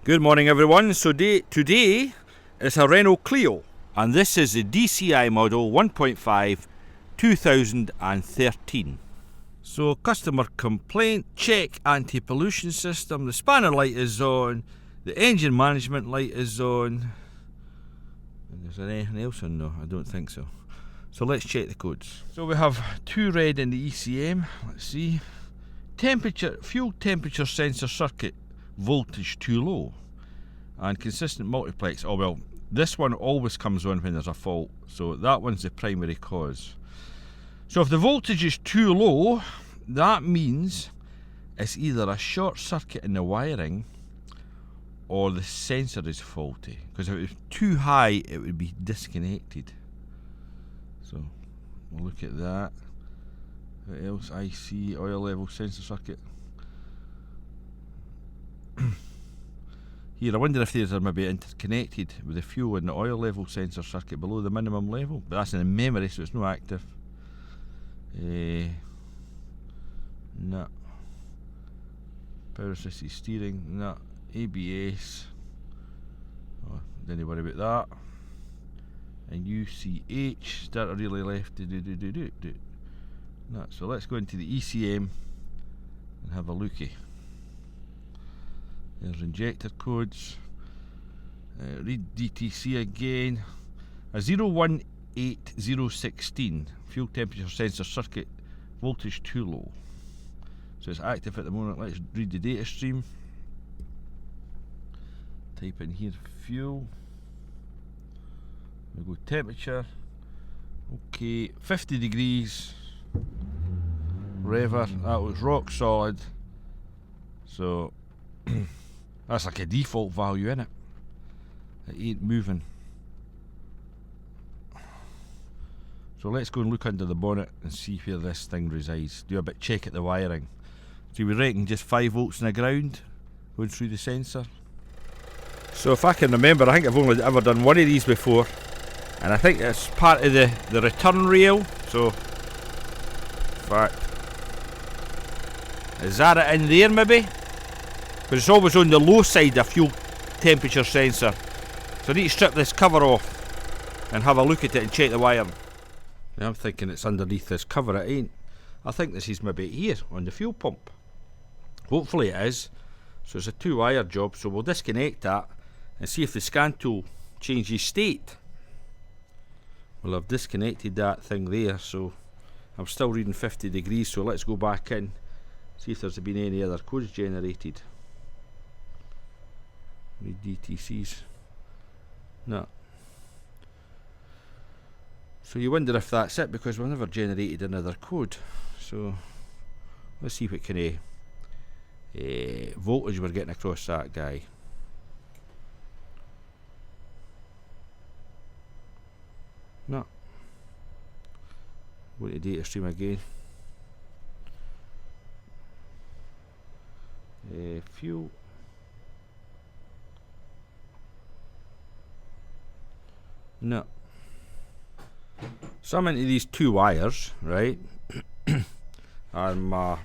Good morning everyone. So today is a Renault Clio and this is the dCi model 1.5 2013. So customer complaint, check anti-pollution system, the spanner light is on, the engine management light is on. Is there anything else on? No, I don't think so. So let's check the codes. So we have 2 red in the ECM, let's see. Fuel temperature sensor circuit voltage too low and consistent multiplex. Oh well, this one always comes on when there's a fault, so that one's the primary cause. So if the voltage is too low, that means it's either a short circuit in the wiring or the sensor is faulty, because if it was too high it would be disconnected. So we'll look at that. What else? IC, oil level sensor circuit. Here, I wonder if these are maybe interconnected with the fuel and the oil level sensor circuit below the minimum level, but that's in the memory, so it's not active. No. Power assisted steering, no. ABS. Oh, didn't worry about that. And UCH, starter really left. No, so let's go into the ECM and have a lookie. There's injector codes. Read dCi again. A 018016 fuel temperature sensor circuit, voltage too low. So it's active at the moment. Let's read the data stream. Type in here fuel. We go temperature. Okay, 50 degrees. Rever, that was rock solid. So that's like a default value, innit? It ain't moving. So let's go and look under the bonnet and see where this thing resides. Do a bit check at the wiring. So we reckon just 5 volts in the ground going through the sensor. So if I can remember, I think I've only ever done one of these before, and I think it's part of the return rail. So in fact, is that it in there maybe? Because it's always on the low side of fuel temperature sensor. So I need to strip this cover off and have a look at it and check the wiring. Now I'm thinking it's underneath this cover, it ain't. I think this is maybe here on the fuel pump. Hopefully it is. So it's a 2-wire job, so we'll disconnect that and see if the scan tool changes state. Well, I've disconnected that thing there, so I'm still reading 50 degrees, so let's go back in, see if there's been any other codes generated. Read DTCs. No. So you wonder if that's it, because we've never generated another code. So let's see what kind of voltage we're getting across that guy. No. Go to data stream again. Fuel. No. So I'm into these 2 wires, right? And my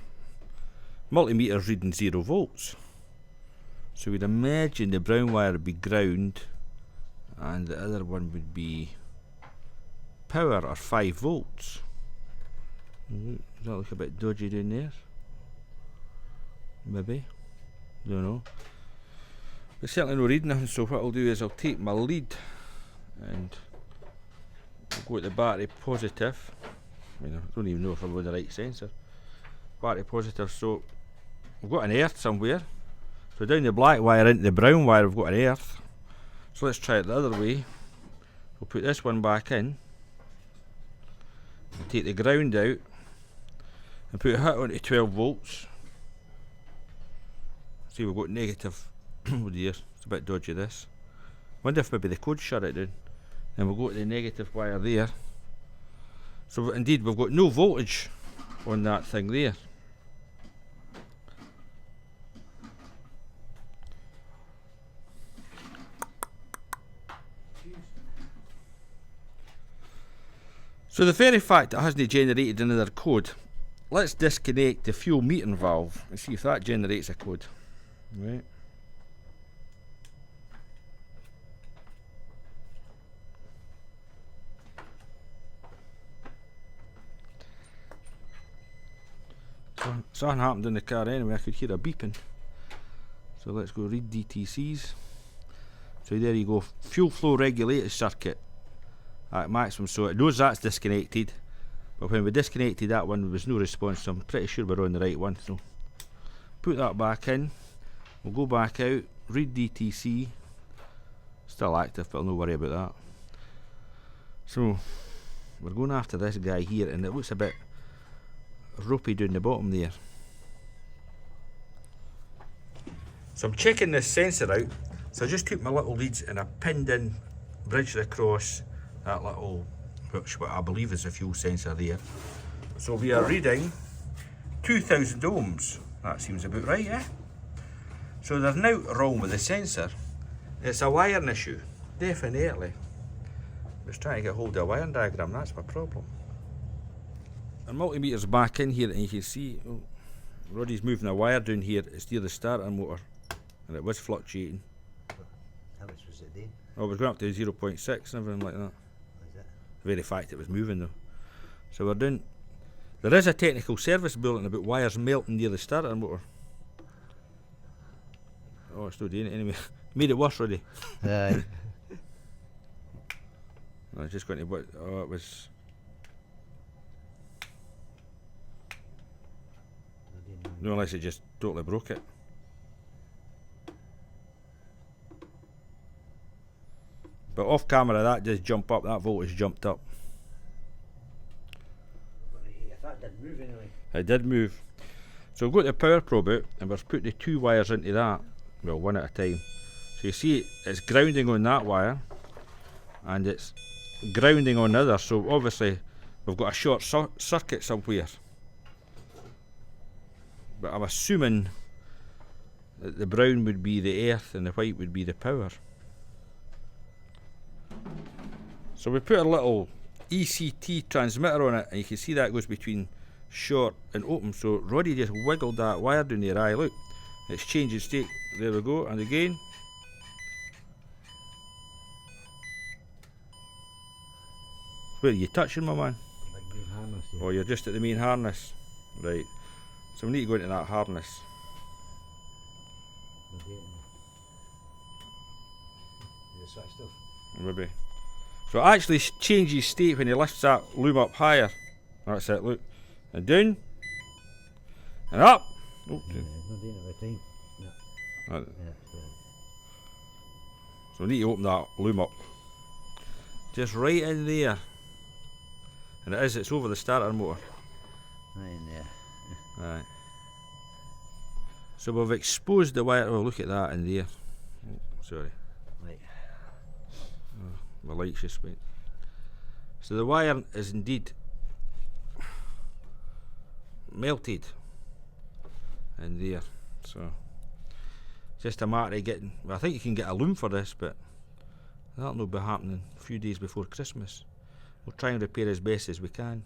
multimeter's reading 0 volts. So we'd imagine the brown wire would be ground and the other one would be power, or 5 volts. Does that look a bit dodgy down there? Maybe. Don't know. It's certainly no reading nothing, so what I'll do is I'll take my lead and go to the battery positive. I mean, I don't even know if I'm on the right sensor. Battery positive, so we've got an earth somewhere. So down the black wire into the brown wire we've got an earth. So let's try it the other way. We'll put this one back in. Take the ground out and put a hit onto 12 volts. See, we've got negative. Oh dear, it's a bit dodgy this. Wonder if maybe the code shut it down. And we'll go to the negative wire there. So indeed we've got no voltage on that thing there. So the very fact that it hasn't generated another code, let's disconnect the fuel metering valve and see if that generates a code. Right. Something happened in the car anyway, I could hear a beeping. So let's go read DTCs. So there you go, fuel flow regulator circuit at maximum, so it knows that's disconnected, but when we disconnected that one there was no response, so I'm pretty sure we're on the right one. So put that back in, we'll go back out, read DTC, still active but I'll no worry about that. So we're going after this guy here and it looks a bit ropey down the bottom there. So I'm checking this sensor out. So I just took my little leads and I pinned in, bridged across that little, which what I believe is a fuel sensor there. So we are reading 2000 ohms. That seems about right, eh? So there's no wrong with the sensor. It's a wiring issue, definitely. Just trying to get hold of a wiring diagram, that's my problem. Our multimeter's back in here and you can see, oh, Roddy's moving a wire down here, it's near the starter motor. And it was fluctuating. How much was it then? Oh, it was going up to 0.6 and everything like that. Was it? The very fact it was moving though. So we're doing, there is a technical service bulletin about wires melting near the starter motor. Oh, it's still doing it anyway. Made it worse already. Aye. I was just going to, oh it was, no, unless it just totally broke it. But off camera that did jump up, that voltage jumped up. If that didn't move anyway. It did move. So we've got the power probe out and we've put the two wires into that, well one at a time. So you see it's grounding on that wire and it's grounding on the other, so obviously we've got a short circuit somewhere. But I'm assuming that the brown would be the earth and the white would be the power. So we put a little ECT transmitter on it and you can see that goes between short and open. So Roddy just wiggled that wire down there. Aye, look, it's changing state. There we go, and again. Where are you touching, my man? Big main harness. Oh, you're just at the main harness. Right. So we need to go into that harness. Is it switched off? Maybe. So it actually changes state when he lifts that loom up higher. That's it, look. And down. And up. Oh, Yeah, it's not doing it by time. No. Yeah, so we need to open that loom up. Just right in there. And it's over the starter motor. right in there. Right. So we've exposed the wire. Oh, look at that in there. Oh, sorry. Right. My light's just went. So the wire is indeed melted in there. So just a matter of getting, well, I think you can get a loom for this, but that'll not be happening a few days before Christmas. We'll try and repair as best as we can.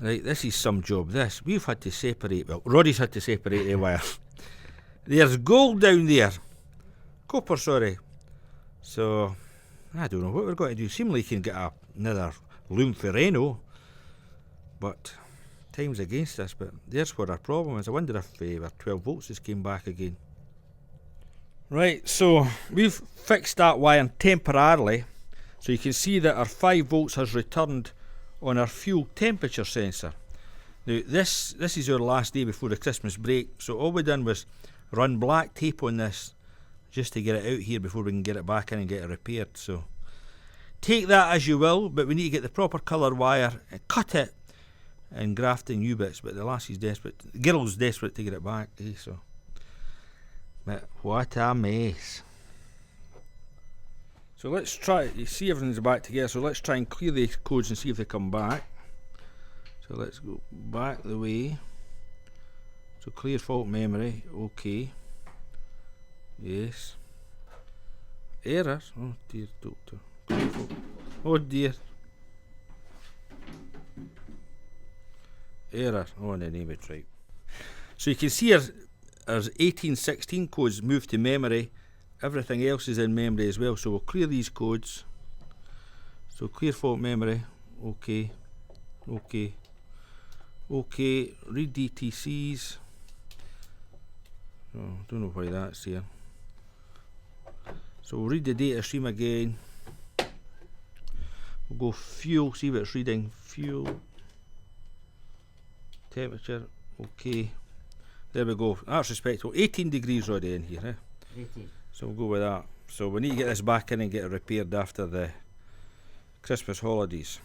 Right, this is some job, this. We've had to separate, well, Roddy's had to separate the wire. There's gold down there. Copper, sorry. So, I don't know what we're going to do. Seemingly you can get another loom for Renault, but time's against us. But there's what our problem is. I wonder if our 12 volts has came back again. Right, so we've fixed that wire temporarily. So you can see that our 5 volts has returned on our fuel temperature sensor. Now this is our last day before the Christmas break, so all we done was run black tape on this just to get it out here before we can get it back in and get it repaired. So take that as you will, but we need to get the proper colour wire and cut it and graft in new bits. But the lassie's desperate, the girl's desperate to get it back, eh? So, but what a mess. So let's try, you see everything's back together, so let's try and clear these codes and see if they come back. So let's go back the way. So clear fault memory, okay. Yes. Error, oh dear doctor. Clear fault. Oh dear. Error, oh and the name it's right. So you can see our 1816 codes moved to memory. Everything else is in memory as well, so we'll clear these codes. So clear fault memory, okay. Okay. Okay, read DTCs. Oh, don't know why that's here. So we'll read the data stream again. We'll go fuel, see what it's reading. Fuel. Temperature. Okay. There we go. That's respectable. 18 degrees already in here. 18. So we'll go with that. So we need to get this back in and get it repaired after the Christmas holidays.